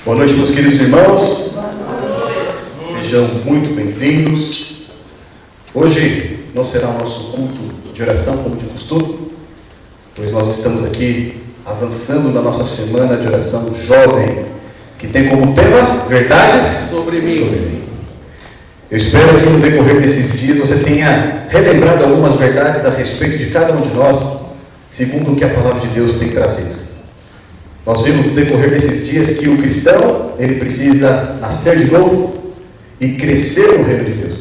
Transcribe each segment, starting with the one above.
Boa noite, meus queridos irmãos. Sejam muito bem-vindos. Hoje não será o nosso culto de oração como de costume, pois nós estamos aqui avançando na nossa semana de oração jovem, que tem como tema verdades sobre mim. Eu espero que no decorrer desses dias você tenha relembrado algumas verdades a respeito de cada um de nós, segundo o que a palavra de Deus tem trazido. Nós vimos no decorrer desses dias que o cristão, ele precisa nascer de novo e crescer no reino de Deus.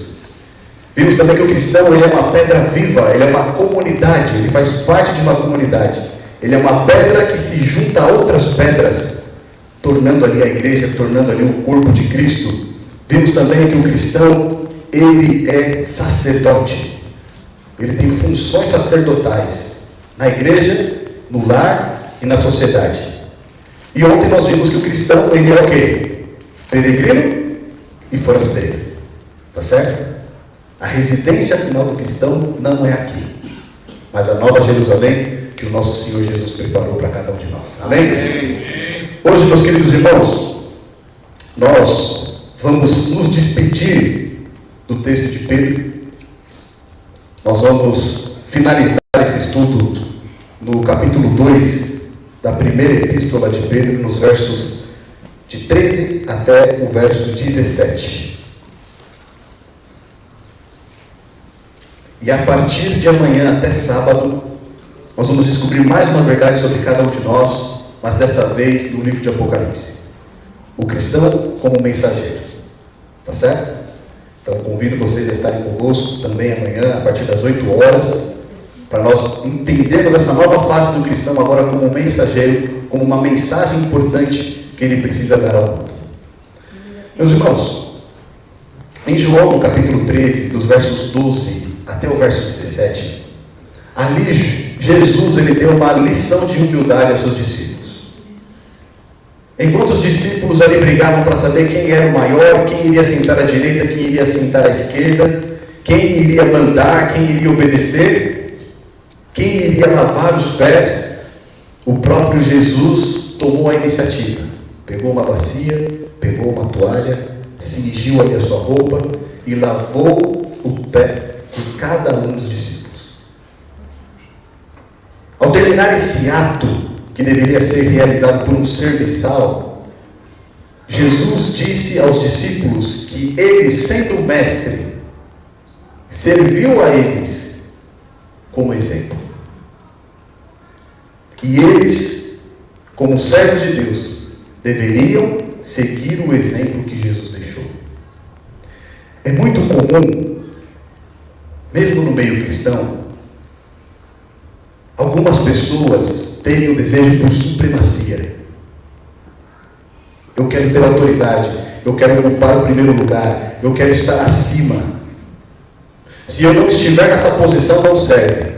Vimos também que o cristão, ele é uma pedra viva, ele é uma comunidade, ele faz parte de uma comunidade. Ele é uma pedra que se junta a outras pedras, tornando ali a igreja, tornando ali o corpo de Cristo. Vimos também que o cristão, ele é sacerdote. Ele tem funções sacerdotais na igreja, no lar e na sociedade. E ontem nós vimos que o cristão, ele é o quê? Peregrino e forasteiro. Tá certo? A residência final do cristão não é aqui, mas a Nova Jerusalém que o nosso Senhor Jesus preparou para cada um de nós. Amém? Amém. Hoje, meus queridos irmãos, nós vamos nos despedir do texto de Pedro. Nós vamos finalizar esse estudo no capítulo 2 da primeira epístola de Pedro, nos versos de 13 até o verso 17. E a partir de amanhã até sábado, nós vamos descobrir mais uma verdade sobre cada um de nós, mas dessa vez no livro de Apocalipse. O cristão como mensageiro. Tá certo? Então convido vocês a estarem conosco também amanhã, a partir das 8 horas, para nós entendermos essa nova fase do cristão agora como um mensageiro, como uma mensagem importante que ele precisa dar ao mundo. Meus irmãos, em João, no capítulo 13, dos versos 12 até o verso 17, ali Jesus, ele deu uma lição de humildade aos seus discípulos. Enquanto os discípulos ali brigavam para saber quem era o maior, quem iria sentar à direita, quem iria sentar à esquerda, quem iria mandar, quem iria obedecer, quem iria lavar os pés, o próprio Jesus tomou a iniciativa. Pegou uma bacia, pegou uma toalha, cingiu ali a sua roupa e lavou o pé de cada um dos discípulos. Ao terminar esse ato, que deveria ser realizado por um serviçal, Jesus disse aos discípulos que ele, sendo mestre, serviu a eles como exemplo. E eles, como servos de Deus, deveriam seguir o exemplo que Jesus deixou. É muito comum, mesmo no meio cristão, algumas pessoas terem o desejo por supremacia. Eu quero ter autoridade, eu quero ocupar o primeiro lugar, eu quero estar acima. Se eu não estiver nessa posição, não serve.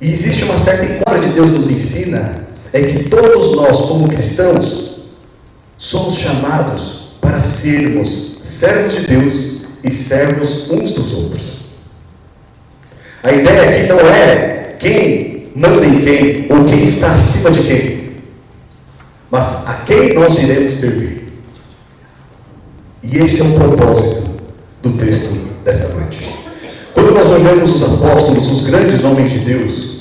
E existe uma certa coisa que Deus nos ensina, é que todos nós, como cristãos, somos chamados para sermos servos de Deus e servos uns dos outros. A ideia aqui não é quem manda em quem, ou quem está acima de quem, mas a quem nós iremos servir. E esse é o propósito do texto desta noite. Quando nós olhamos os apóstolos, os grandes homens de Deus,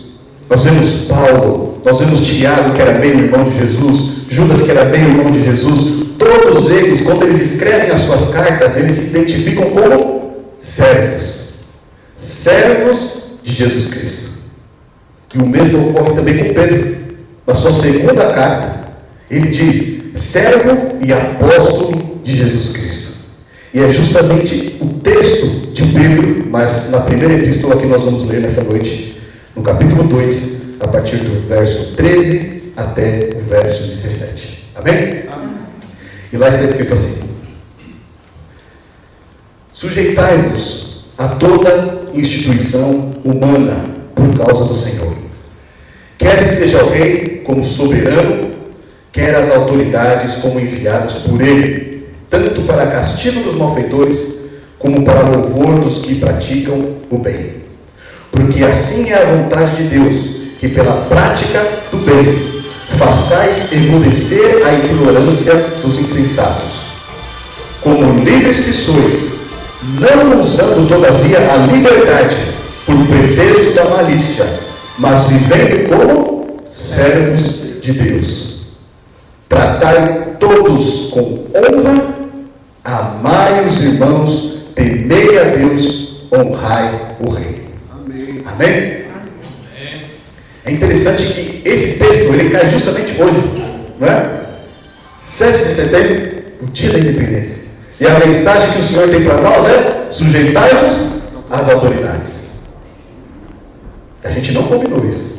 nós vemos Paulo, nós vemos Tiago, que era meio irmão de Jesus, Judas, que era meio irmão de Jesus, todos eles, quando eles escrevem as suas cartas, eles se identificam como servos de Jesus Cristo. E o mesmo ocorre também com Pedro. Na sua segunda carta, ele diz, servo e apóstolo de Jesus Cristo. E é justamente o texto de Pedro, mas na primeira epístola que nós vamos ler nessa noite, no capítulo 2, a partir do verso 13 até o verso 17. Amém? Amém. E lá está escrito assim: sujeitai-vos a toda instituição humana por causa do Senhor, quer seja o rei como soberano, quer as autoridades como enviadas por ele, tanto para castigo dos malfeitores, como para louvor dos que praticam o bem. Porque assim é a vontade de Deus, que pela prática do bem façais emudecer a ignorância dos insensatos. Como livres que sois, não usando todavia a liberdade por pretexto da malícia, mas vivendo como servos de Deus. Tratai todos com honra, amai os irmãos, temei a Deus, honrai o Rei. Amém? Amém? É interessante que esse texto ele cai justamente hoje, não é? 7 de setembro, o dia da independência. E a mensagem que o Senhor tem para nós é: sujeitai-vos às autoridades. A gente não combinou isso.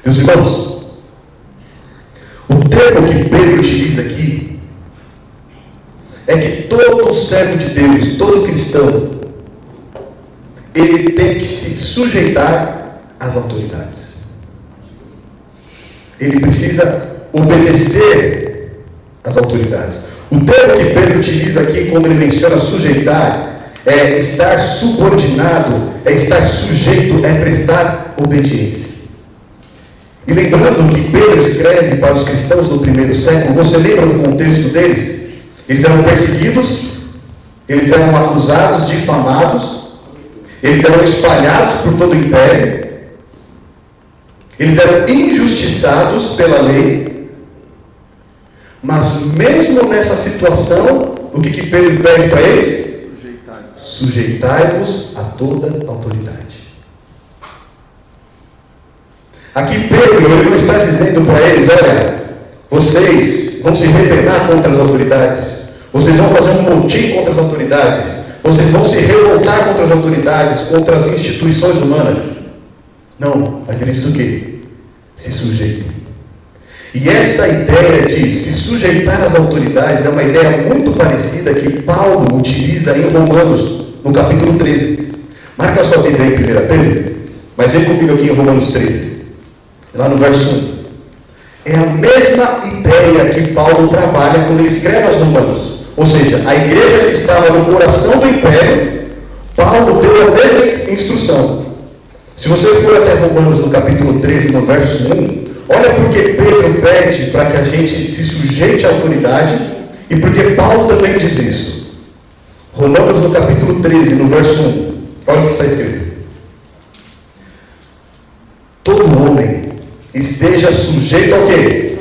Meus irmãos, o termo que Pedro utiliza aqui é que todo servo de Deus, todo cristão, ele tem que se sujeitar às autoridades. Ele precisa obedecer às autoridades. O termo que Pedro utiliza aqui, quando ele menciona sujeitar, é estar subordinado, é estar sujeito, é prestar obediência. E lembrando que Pedro escreve para os cristãos do primeiro século, você lembra do contexto deles? Eles eram perseguidos, eles eram acusados, difamados, eles eram espalhados por todo o império, eles eram injustiçados pela lei. Mas mesmo nessa situação, o que Pedro pede para eles? Sujeitai-vos a toda autoridade. Aqui Pedro ele não está dizendo para eles: olha, vocês vão se rebelar contra as autoridades, vocês vão fazer um motim contra as autoridades, vocês vão se revoltar contra as autoridades, contra as instituições humanas. Não, mas ele diz o quê? Se sujeitem. E essa ideia de se sujeitar às autoridades é uma ideia muito parecida que Paulo utiliza em Romanos, no capítulo 13. Marca a sua Bíblia em 1 Pedro, mas vem comigo aqui em Romanos 13, lá no verso 1. É a mesma ideia que Paulo trabalha quando ele escreve aos Romanos. Ou seja, a igreja que estava no coração do império, Paulo deu a mesma instrução. Se você for até Romanos no capítulo 13, no verso 1, olha porque Pedro pede para que a gente se sujeite à autoridade e porque Paulo também diz isso. Romanos no capítulo 13, no verso 1, olha o que está escrito: todo homem esteja sujeito ao quê?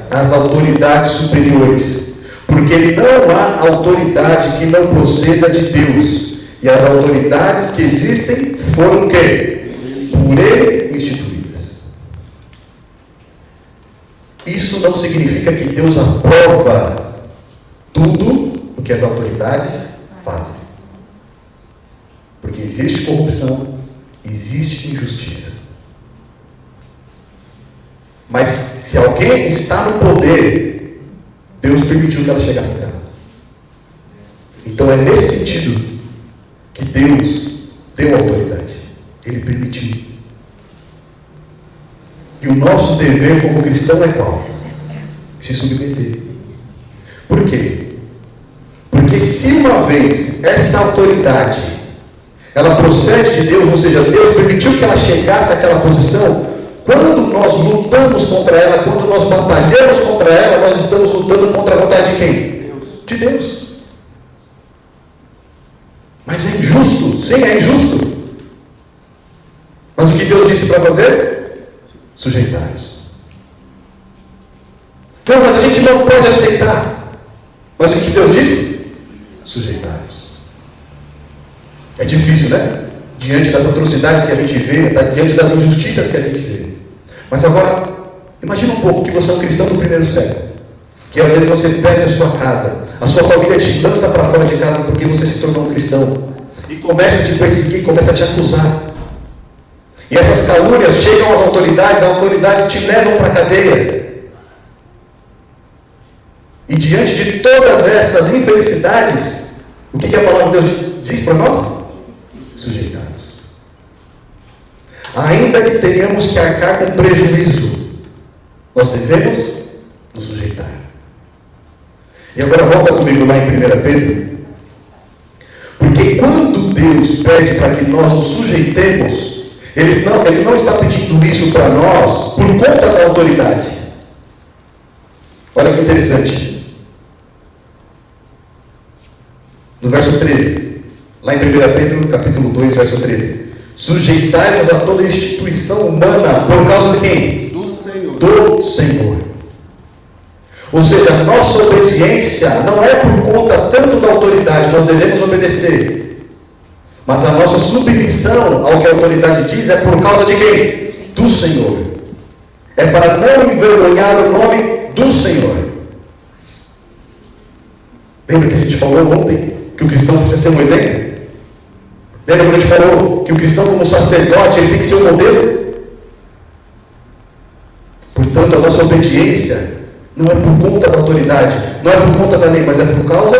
Às autoridades superiores, porque não há autoridade que não proceda de Deus, e as autoridades que existem foram o quê? Por ele instituídas. Isso não significa que Deus aprova tudo o que as autoridades fazem. Porque existe corrupção, existe injustiça. Mas se alguém está no poder, Deus permitiu que ela chegasse até lá. Então é nesse sentido que Deus deu autoridade. Ele permitiu. E o nosso dever como cristão é qual? Se submeter. Por quê? Porque se uma vez essa autoridade ela procede de Deus, ou seja, Deus permitiu que ela chegasse àquela posição, quando nós lutamos contra ela, quando nós batalhamos contra ela, nós estamos lutando contra a vontade de quem? Deus. De Deus. Mas é injusto. Sim, é injusto. Mas o que Deus disse para fazer? Sujeitai-vos. Não, mas a gente não pode aceitar. Mas o que Deus disse? Sujeitai-vos. É difícil, né? Diante das atrocidades que a gente vê, diante das injustiças que a gente vê. Mas agora, imagina um pouco que você é um cristão do primeiro século, que às vezes você perde a sua casa, a sua família te lança para fora de casa porque você se tornou um cristão, e começa a te perseguir, começa a te acusar. E essas calúnias chegam às autoridades, as autoridades te levam para a cadeia. E diante de todas essas infelicidades, o que a palavra de Deus diz para nós? Sujeitai-vos. Ainda que tenhamos que arcar com prejuízo, nós devemos nos sujeitar. E agora volta comigo lá em 1 Pedro. Porque quando Deus pede para que nós nos sujeitemos, Ele não está pedindo isso para nós por conta da autoridade. Olha que interessante. No verso 13, lá em 1 Pedro, capítulo 2, verso 13. Sujeitai-vos a toda instituição humana, por causa de quem? Do Senhor. Do Senhor. Ou seja, a nossa obediência não é por conta tanto da autoridade, nós devemos obedecer. Mas a nossa submissão ao que a autoridade diz é por causa de quem? Do Senhor. É para não envergonhar o nome do Senhor. Lembra que a gente falou ontem que o cristão precisa ser um exemplo? Lembra quando a gente falou que o cristão como sacerdote ele tem que ser um modelo? Portanto, a nossa obediência não é por conta da autoridade, não é por conta da lei, mas é por causa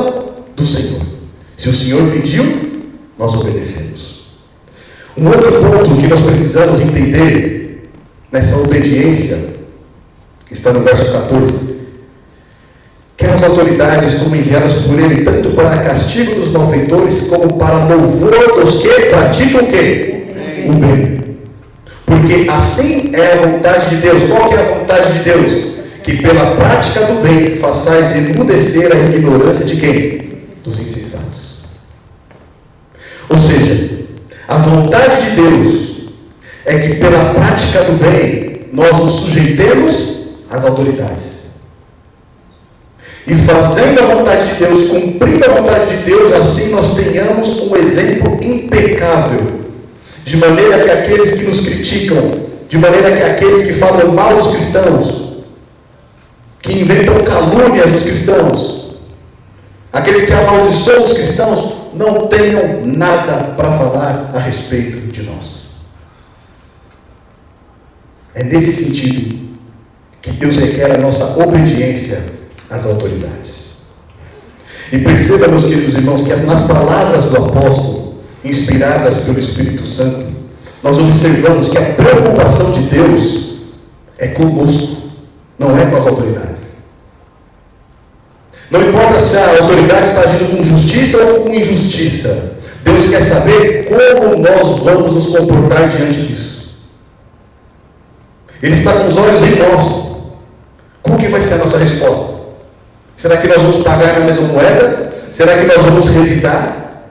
do Senhor. Se o Senhor pediu, nós obedecemos. Um outro ponto que nós precisamos entender nessa obediência está no verso 14. Que as autoridades como enviadas por ele, tanto para castigo dos malfeitores, como para louvor dos que praticam o quê? O bem. Porque assim é a vontade de Deus. Qual que é a vontade de Deus? Que pela prática do bem façais emudecer a ignorância de quem? Dos insensatos. Ou seja, a vontade de Deus é que pela prática do bem nós nos sujeitemos às autoridades. E fazendo a vontade de Deus, cumprindo a vontade de Deus, assim nós tenhamos um exemplo impecável. De maneira que aqueles que nos criticam, de maneira que aqueles que falam mal dos cristãos, que inventam calúnias dos cristãos, aqueles que amaldiçoam os cristãos, não tenham nada para falar a respeito de nós. É nesse sentido que Deus requer a nossa obediência às autoridades. E perceba, meus queridos irmãos, que nas palavras do apóstolo, inspiradas pelo Espírito Santo, nós observamos que a preocupação de Deus é conosco, não é com as autoridades. Não importa se a autoridade está agindo com justiça ou com injustiça, Deus quer saber como nós vamos nos comportar diante disso. Ele está com os olhos em nós. Qual que vai ser a nossa resposta? Será que nós vamos pagar na mesma moeda? Será que nós vamos revidar?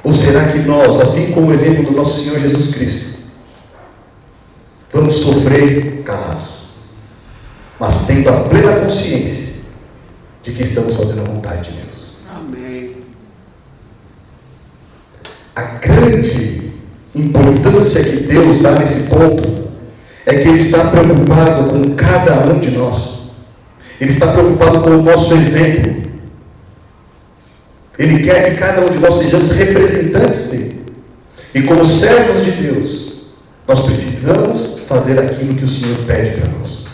Ou será que nós, assim como o exemplo do nosso Senhor Jesus Cristo, vamos sofrer calados, mas tendo a plena consciência de que estamos fazendo a vontade de Deus? Amém. A grande importância que Deus dá nesse ponto é que Ele está preocupado com cada um de nós. Ele está preocupado com o nosso exemplo. Ele quer que cada um de nós sejamos representantes dele. E como servos de Deus, nós precisamos fazer aquilo que o Senhor pede para nós.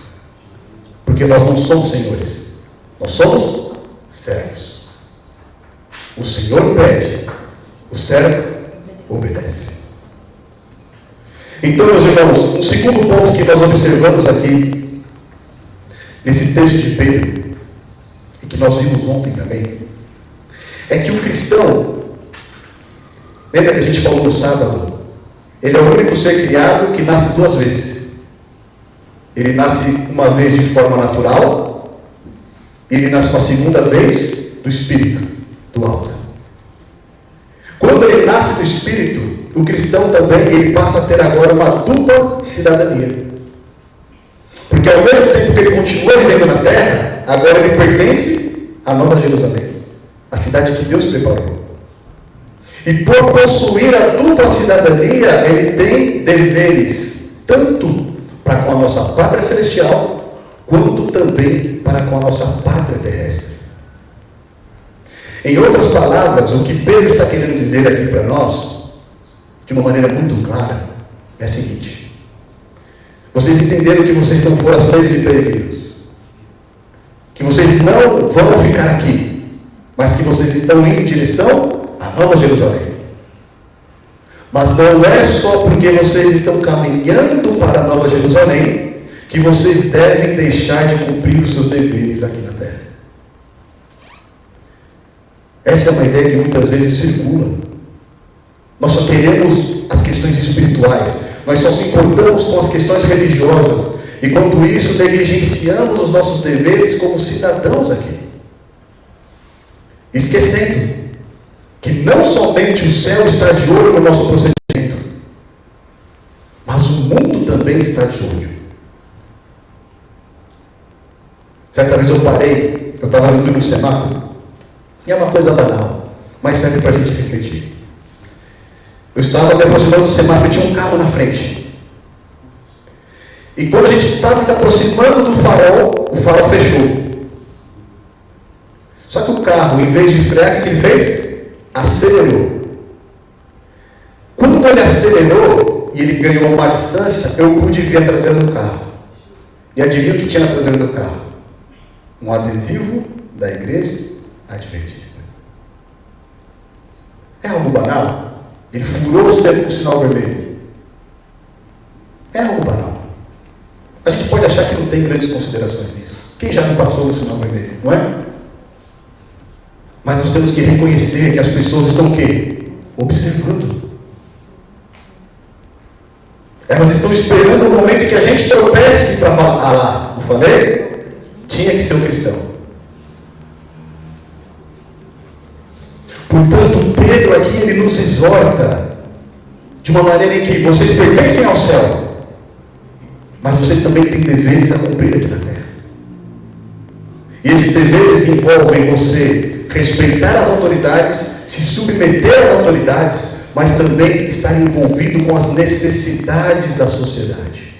Porque nós não somos senhores, nós somos servos. O Senhor pede, o servo obedece. Então, meus irmãos, um segundo ponto que nós observamos aqui, nesse texto de Pedro, e que nós vimos ontem também, é que o cristão, lembra que a gente falou no sábado, ele é o único ser criado que nasce duas vezes. Ele nasce uma vez de forma natural, e ele nasce uma segunda vez do Espírito, do alto. Quando ele nasce do Espírito, o cristão também, ele passa a ter agora uma dupla cidadania. Porque ao mesmo tempo que ele continua vivendo na terra, agora ele pertence à Nova Jerusalém, a cidade que Deus preparou. E por possuir a dupla cidadania, ele tem deveres, tanto para com a nossa pátria celestial, quanto também para com a nossa pátria terrestre. Em outras palavras, o que Pedro está querendo dizer aqui para nós, de uma maneira muito clara, é a seguinte: vocês entenderam que vocês são forasteiros e peregrinos, que vocês não vão ficar aqui, mas que vocês estão indo em direção à Nova Jerusalém. Mas não é só porque vocês estão caminhando para a Nova Jerusalém que vocês devem deixar de cumprir os seus deveres aqui na terra. Essa é uma ideia que muitas vezes circula. Nós só queremos as questões espirituais. Nós só se importamos com as questões religiosas. E quanto isso, negligenciamos os nossos deveres como cidadãos aqui. Esquecendo que não somente o céu está de olho no nosso procedimento, mas o mundo também está de olho. Certa vez eu parei, eu estava indo no semáforo, e é uma coisa banal, mas serve para a gente refletir. Eu estava me aproximando do semáforo e tinha um carro na frente. E quando a gente estava se aproximando do farol, o farol fechou. Só que o carro, em vez de frear, o que ele fez? Acelerou. Quando ele acelerou e ele ganhou uma distância, eu pude ver a traseira do carro. E adivinha o que tinha na traseira do carro? Um adesivo da igreja adventista. É algo banal? Ele furou o sinal vermelho. É algo banal. A gente pode achar que não tem grandes considerações nisso. Quem já não passou no sinal vermelho, não é? Mas nós temos que reconhecer que as pessoas estão o quê? Observando. Elas estão esperando o momento em que a gente tropece para falar, ah lá, não falei? Tinha que ser um cristão. Portanto, Pedro aqui, ele nos exorta de uma maneira em que vocês pertencem ao céu, mas vocês também têm deveres a cumprir aqui na terra. E esses deveres envolvem você respeitar as autoridades, se submeter às autoridades, mas também estar envolvido com as necessidades da sociedade.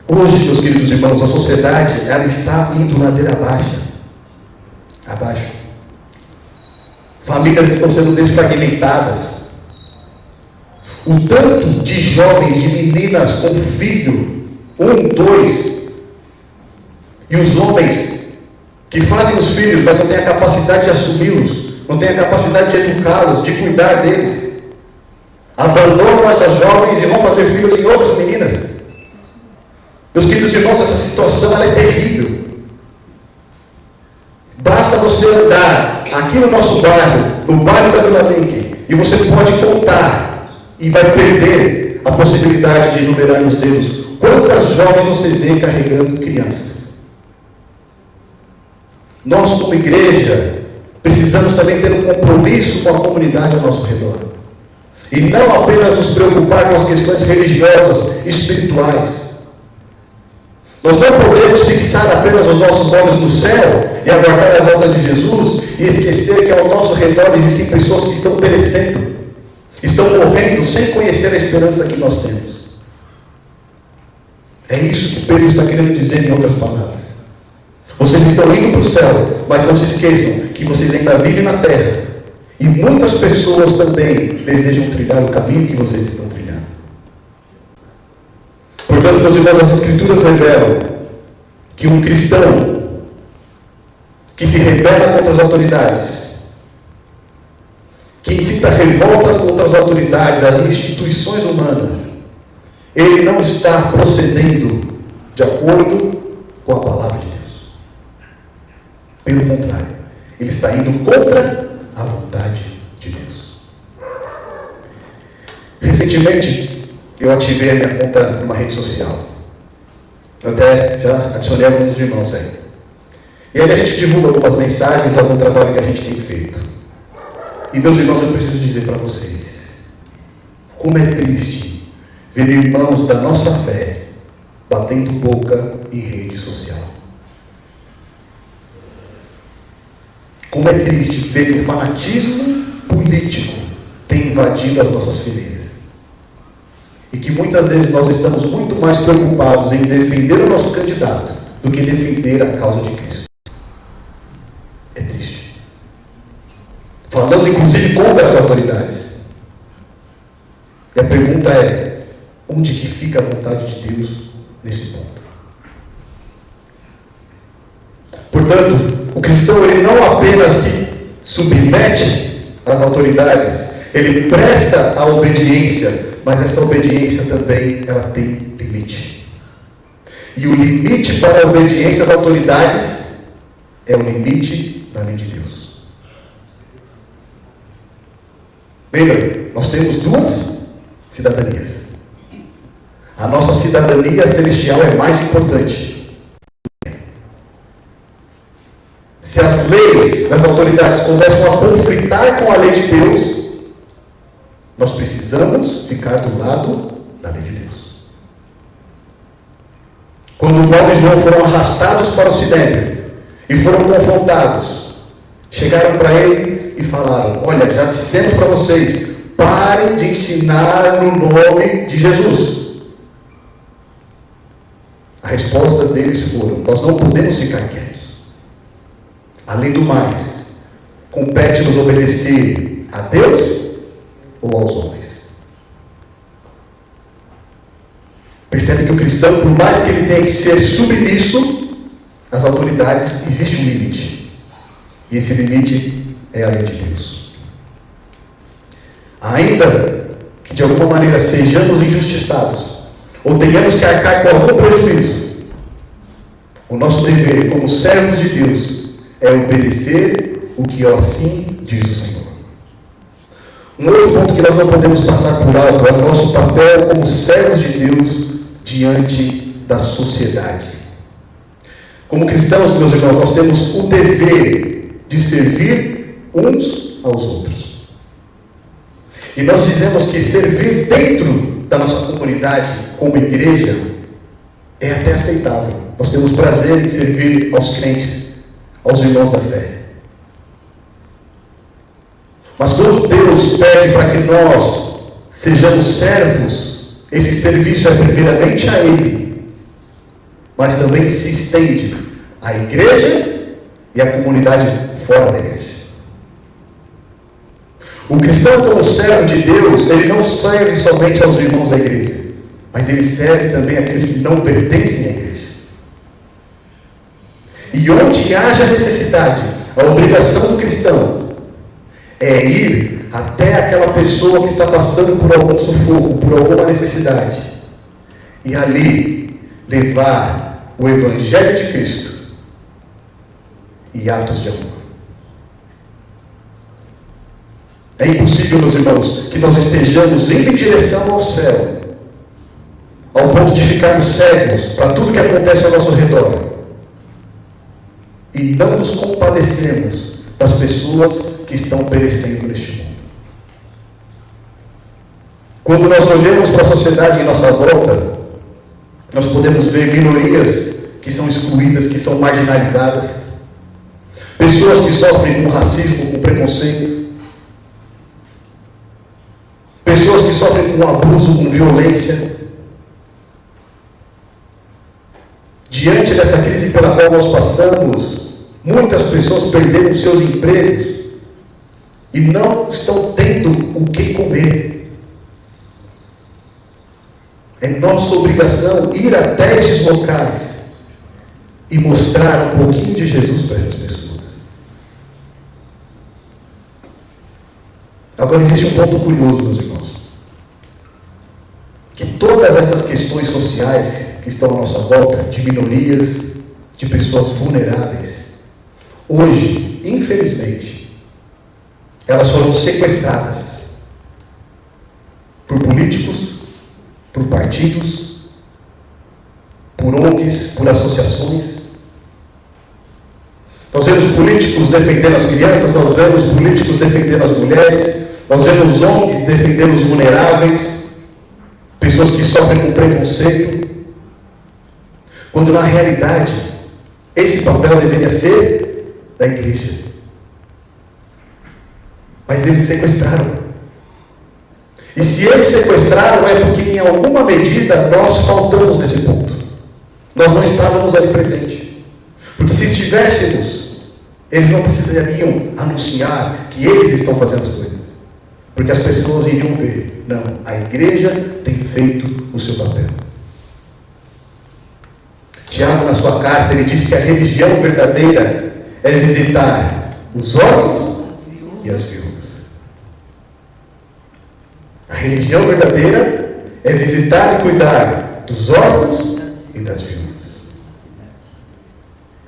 Hoje, meus queridos irmãos, a sociedade, ela está indo ladeira abaixo. Famílias estão sendo desfragmentadas. O tanto de jovens, de meninas com filho, 1, 2, e os homens que fazem os filhos, mas não têm a capacidade de assumi-los, não têm a capacidade de educá-los, de cuidar deles, abandonam essas jovens e vão fazer filhos em outras meninas. Meus queridos irmãos, essa situação ela é terrível. Basta você andar aqui no nosso bairro, no bairro da Vila Lenque, e você pode contar e vai perder a possibilidade de enumerar nos dedos quantas jovens você vê carregando crianças. Nós, como igreja, precisamos também ter um compromisso com a comunidade ao nosso redor. E não apenas nos preocupar com as questões religiosas, espirituais. Nós não podemos fixar apenas os nossos olhos no céu e aguardar a volta de Jesus e esquecer que ao nosso redor existem pessoas que estão perecendo, estão morrendo sem conhecer a esperança que nós temos. É isso que Pedro está querendo dizer em outras palavras. Vocês estão indo para o céu, mas não se esqueçam que vocês ainda vivem na terra. E muitas pessoas também desejam trilhar o caminho que vocês estão trilhando. Portanto, meus irmãos, as Escrituras revelam que um cristão que se rebela contra as autoridades, que incita revoltas contra as autoridades, as instituições humanas, ele não está procedendo de acordo com a palavra de Deus. Pelo contrário, ele está indo contra a vontade de Deus. Recentemente, eu ativei a minha conta numa rede social. Eu até já adicionei alguns irmãos aí. E aí a gente divulga algumas mensagens, algum trabalho que a gente tem feito. E meus irmãos, eu preciso dizer para vocês, como é triste ver irmãos da nossa fé batendo boca em rede social. Como é triste ver que o fanatismo político tem invadido as nossas fileiras. E que muitas vezes nós estamos muito mais preocupados em defender o nosso candidato do que defender a causa de Cristo. É triste. Falando inclusive contra as autoridades. E a pergunta é, onde que fica a vontade de Deus nesse ponto? Portanto, o cristão ele não apenas se submete às autoridades, ele presta a obediência, mas essa obediência também ela tem limite. E o limite para a obediência às autoridades é o limite da lei de Deus. Lembra, nós temos duas cidadanias. A nossa cidadania celestial é mais importante. Se as leis das autoridades começam a conflitar com a lei de Deus, nós precisamos ficar do lado da lei de Deus. Quando Paulo e João foram arrastados para o Sinédrio e foram confrontados, chegaram para eles e falaram: olha, já dissemos para vocês, parem de ensinar no nome de Jesus. A resposta deles foram: nós não podemos ficar quietos. Além do mais, compete-nos obedecer a Deus ou aos homens. Percebe que o cristão, por mais que ele tenha que ser submisso às autoridades, existe um limite. E esse limite é a lei de Deus. Ainda que de alguma maneira sejamos injustiçados, ou tenhamos que arcar com algum prejuízo, o nosso dever como servos de Deus é obedecer o que assim diz o Senhor. Um outro ponto que nós não podemos passar por alto é o nosso papel como servos de Deus diante da sociedade. Como cristãos, meus irmãos, nós temos o dever de servir uns aos outros. E nós dizemos que servir dentro da nossa comunidade como igreja é até aceitável. Nós temos prazer em servir aos crentes, aos irmãos da fé. Mas quando Deus pede para que nós sejamos servos, esse serviço é primeiramente a Ele, mas também se estende à igreja e à comunidade fora da igreja. O cristão, como servo de Deus, ele não serve somente aos irmãos da igreja, mas ele serve também àqueles que não pertencem à igreja. E onde haja necessidade, a obrigação do cristão é ir até aquela pessoa que está passando por algum sufoco, por alguma necessidade, e ali levar o Evangelho de Cristo e atos de amor. É impossível, meus irmãos, que nós estejamos indo em direção ao céu, ao ponto de ficarmos cegos para tudo que acontece ao nosso redor, e não nos compadecermos das pessoas que estão perecendo neste mundo. Quando nós olhamos para a sociedade em nossa volta, nós podemos ver minorias que são excluídas, que são marginalizadas, pessoas que sofrem com racismo, com preconceito, pessoas que sofrem com abuso, com violência. Diante dessa crise pela qual nós passamos, muitas pessoas perderam seus empregos e não estão tendo o que comer. É nossa obrigação ir até esses locais e mostrar um pouquinho de Jesus para essas pessoas. Agora existe um ponto curioso, meus irmãos, que todas essas questões sociais que estão à nossa volta, de minorias, de pessoas vulneráveis, hoje, infelizmente, elas foram sequestradas por políticos, por partidos, por ONGs, por associações. Nós vemos políticos defendendo as crianças, nós vemos políticos defendendo as mulheres, nós vemos ONGs defendendo os vulneráveis, pessoas que sofrem com preconceito, quando na realidade esse papel deveria ser da igreja. Mas eles sequestraram. E se eles sequestraram, é porque em alguma medida nós faltamos nesse ponto. Nós não estávamos ali presentes. Porque se estivéssemos, eles não precisariam anunciar que eles estão fazendo as coisas. Porque as pessoas iriam ver. Não, a igreja tem feito o seu papel. Tiago, na sua carta, ele diz que a religião verdadeira é visitar os órfãos e as viúvas. A religião verdadeira é visitar e cuidar dos órfãos e das viúvas.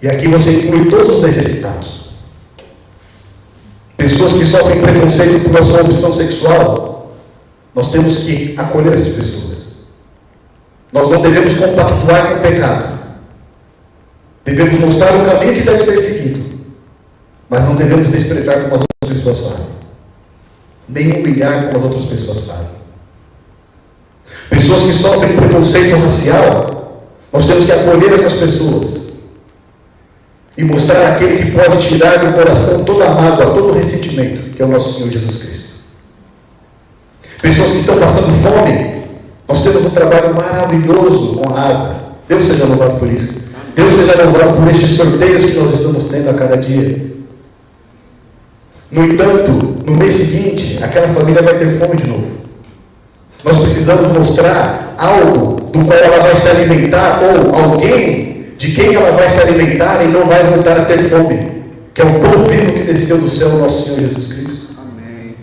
E aqui você inclui todos os necessitados. Pessoas que sofrem preconceito por sua opção sexual, nós temos que acolher essas pessoas. Nós não devemos compactuar com o pecado. Devemos mostrar o caminho que deve ser seguido, mas não devemos desprezar como as outras pessoas fazem, nem humilhar como as outras pessoas fazem. Pessoas que sofrem preconceito racial, nós temos que acolher essas pessoas e mostrar aquele que pode tirar do coração toda a mágoa, todo o ressentimento, que é o nosso Senhor Jesus Cristo. Pessoas que estão passando fome, nós temos um trabalho maravilhoso com a ASA. Deus seja louvado por isso. Deus seja louvado por estes sorteios que nós estamos tendo a cada dia. No entanto, no mês seguinte, aquela família vai ter fome de novo. Nós precisamos mostrar algo do qual ela vai se alimentar, ou alguém de quem ela vai se alimentar e não vai voltar a ter fome, que é o pão vivo que desceu do céu, nosso Senhor Jesus Cristo. Amém.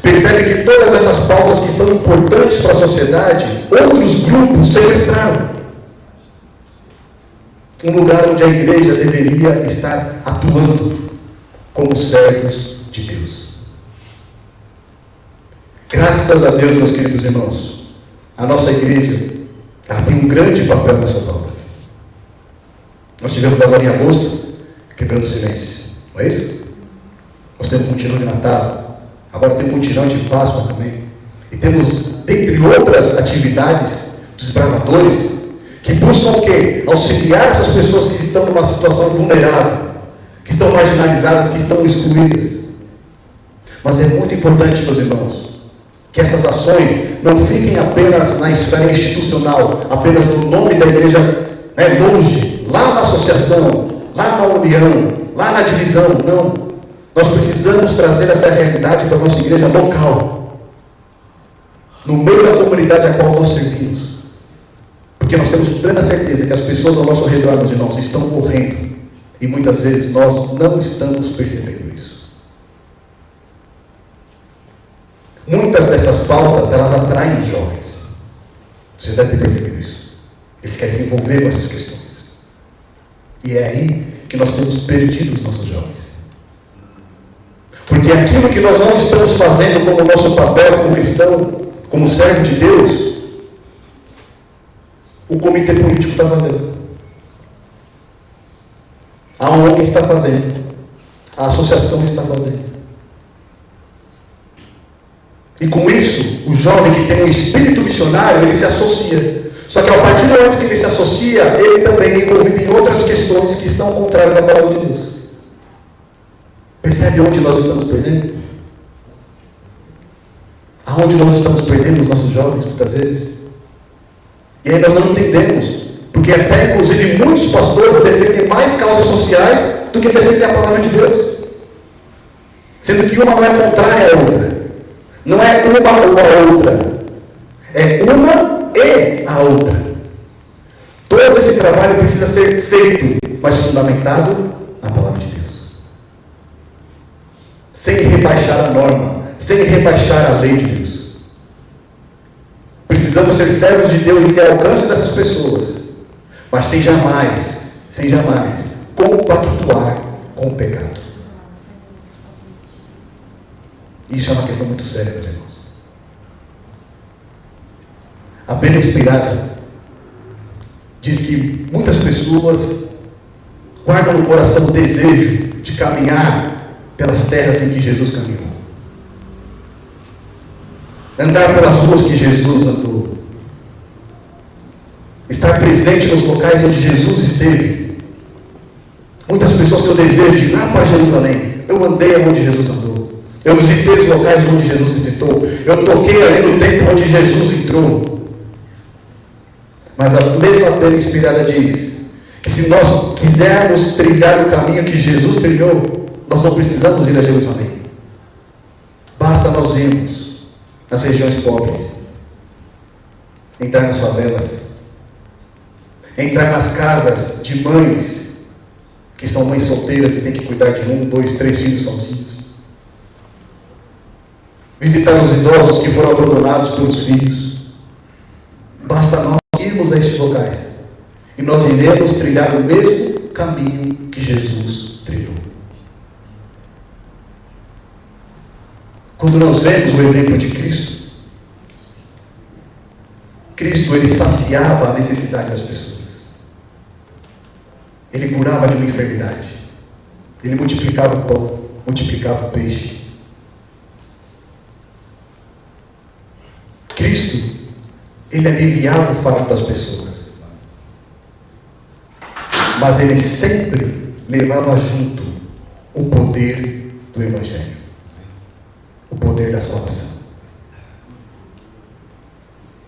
Percebe que todas essas pautas que são importantes para a sociedade, outros grupos sequestraram. Um lugar onde a igreja deveria estar atuando como servos de Deus. Graças a Deus, meus queridos irmãos, a nossa igreja, ela tem um grande papel nessas obras. Nós tivemos agora em agosto, quebrando o silêncio, não é isso? Nós temos um mutirão de Natal, agora tem um mutirão de Páscoa também. E temos, dentre outras atividades, desbravadores, que buscam o quê? Auxiliar essas pessoas que estão numa situação vulnerável, que estão marginalizadas, que estão excluídas. Mas é muito importante, meus irmãos, que essas ações não fiquem apenas na esfera institucional, apenas no nome da igreja, longe, lá na associação, lá na união, lá na divisão. Não. Nós precisamos trazer essa realidade para a nossa igreja local, no meio da comunidade a qual nós servimos. Porque nós temos plena certeza que as pessoas ao nosso redor, meus irmãos, estão morrendo. E muitas vezes nós não estamos percebendo isso. Muitas dessas pautas, elas atraem os jovens. Você deve ter percebido isso. Eles querem se envolver com essas questões. E é aí que nós temos perdido os nossos jovens. Porque aquilo que nós não estamos fazendo como nosso papel como cristão, como servo de Deus, o comitê político está fazendo. A ONG está fazendo. A associação está fazendo. E com isso, o jovem que tem um espírito missionário, ele se associa. Só que a partir do momento que ele se associa, ele também é envolvido em outras questões que são contrárias à palavra de Deus. Percebe onde nós estamos perdendo? Aonde nós estamos perdendo os nossos jovens, muitas vezes? E aí nós não entendemos. Porque até, inclusive, muitos pastores defendem mais causas sociais do que defendem a palavra de Deus. Sendo que uma não é contrária à outra. Não é uma ou a outra. É uma e a outra. Todo esse trabalho precisa ser feito, mas fundamentado na palavra de Deus. Sem rebaixar a norma, sem rebaixar a lei de Deus. Precisamos ser servos de Deus e ter alcance dessas pessoas, mas sem jamais compactuar com o pecado. Isso é uma questão muito séria, meus irmãos. A Bíblia Inspirada diz que muitas pessoas guardam no coração o desejo de caminhar pelas terras em que Jesus caminhou, andar pelas ruas que Jesus andou, estar presente nos locais onde Jesus esteve. Muitas pessoas têm o desejo de ir lá para Jerusalém. Eu andei onde Jesus andou, eu visitei os locais onde Jesus visitou, eu toquei ali no templo onde Jesus entrou. Mas a mesma Bíblia Inspirada diz que se nós quisermos trilhar o caminho que Jesus trilhou, nós não precisamos ir a Jerusalém. Basta nós irmos nas regiões pobres, entrar nas favelas, entrar nas casas de mães que são mães solteiras e têm que cuidar de 1, 2, 3 filhos sozinhos, visitar os idosos que foram abandonados pelos filhos. Basta nós irmos a estes locais e nós iremos trilhar o mesmo caminho que Jesus trilhou. Quando nós vemos o exemplo de Cristo, Cristo, ele saciava a necessidade das pessoas. Ele curava de uma enfermidade. Ele multiplicava o pão, multiplicava o peixe. Cristo, ele aliviava o fardo das pessoas. Mas ele sempre levava junto o poder do Evangelho. O poder da salvação.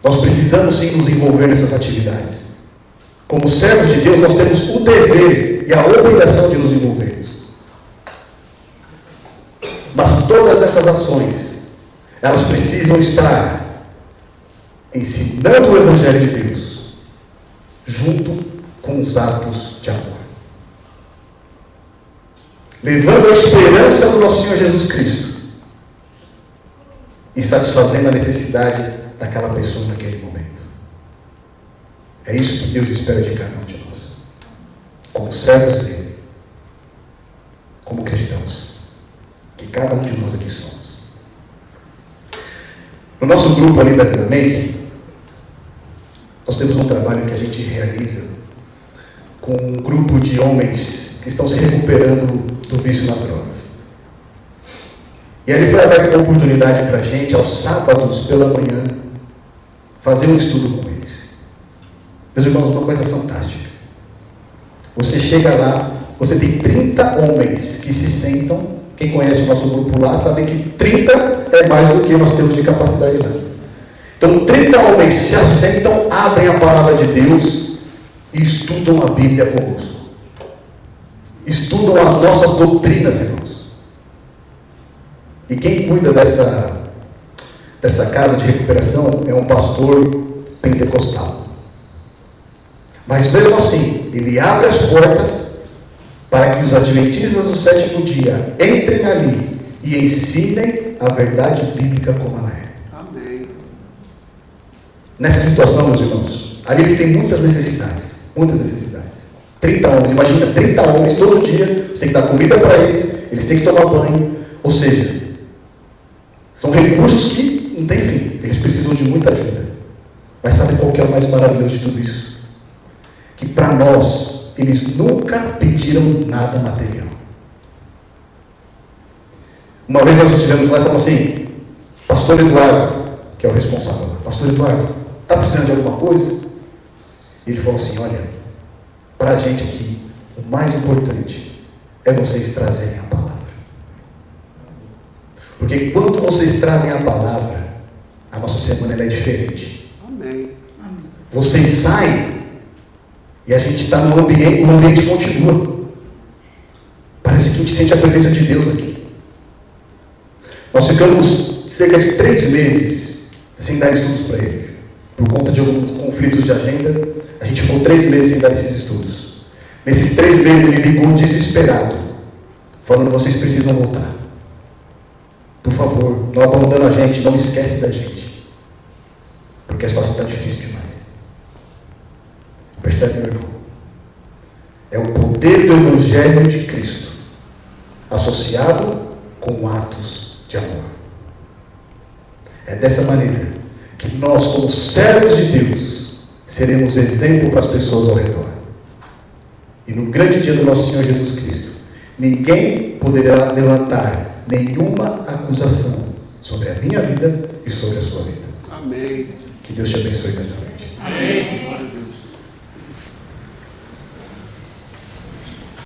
Nós precisamos sim nos envolver nessas atividades. Como servos de Deus, nós temos o dever e a obrigação de nos envolvermos. Mas todas essas ações, elas precisam estar ensinando o Evangelho de Deus, junto com os atos de amor. Levando a esperança do nosso Senhor Jesus Cristo e satisfazendo a necessidade daquela pessoa naquele momento. É isso que Deus espera de cada um de nós, como servos dele, como cristãos, que cada um de nós aqui somos. No nosso grupo ali da Vida Make, nós temos um trabalho que a gente realiza com um grupo de homens que estão se recuperando do vício nas drogas. E ali foi aberta uma oportunidade para a gente, aos sábados pela manhã, fazer um estudo com eles. Meus irmãos, uma coisa fantástica. Você chega lá, você tem 30 homens que se sentam. Quem conhece o nosso grupo lá sabe que 30 é mais do que nós temos de capacidade lá. Então 30 homens se assentam, abrem a palavra de Deus e estudam a Bíblia conosco. Estudam as nossas doutrinas, irmãos. E quem cuida dessa casa de recuperação é um pastor pentecostal. Mas mesmo assim, ele abre as portas para que os adventistas do sétimo dia entrem ali e ensinem a verdade bíblica como ela é. Amém. Nessa situação, meus irmãos, ali eles têm muitas necessidades. 30 homens, imagina 30 homens todo dia, você tem que dar comida para eles têm que tomar banho, ou seja, são recursos que não tem fim, eles precisam de muita ajuda. Mas sabe qual que é o mais maravilhoso de tudo isso? Que para nós, eles nunca pediram nada material. Uma vez nós estivemos lá e falamos assim, pastor Eduardo, que é o responsável, pastor Eduardo, está precisando de alguma coisa? E ele falou assim, olha, para a gente aqui, o mais importante é vocês trazerem a palavra. Porque quando vocês trazem a palavra, a nossa semana ela é diferente. Amém. Vocês saem e a gente está no ambiente, o ambiente continua. Parece que a gente sente a presença de Deus aqui. Nós ficamos cerca de 3 meses sem dar estudos para eles. Por conta de alguns conflitos de agenda, a gente ficou 3 meses sem dar esses estudos. Nesses 3 meses ele ligou desesperado, falando, vocês precisam voltar. Por favor, não abandona a gente, não esquece da gente. Porque a situação está difícil demais. Percebe, meu irmão? É o poder do Evangelho de Cristo, associado com atos de amor. É dessa maneira que nós, como servos de Deus, seremos exemplo para as pessoas ao redor. E no grande dia do nosso Senhor Jesus Cristo, ninguém poderá levantar nenhuma acusação sobre a minha vida e sobre a sua vida. Amém. Que Deus te abençoe nessa noite. Amém.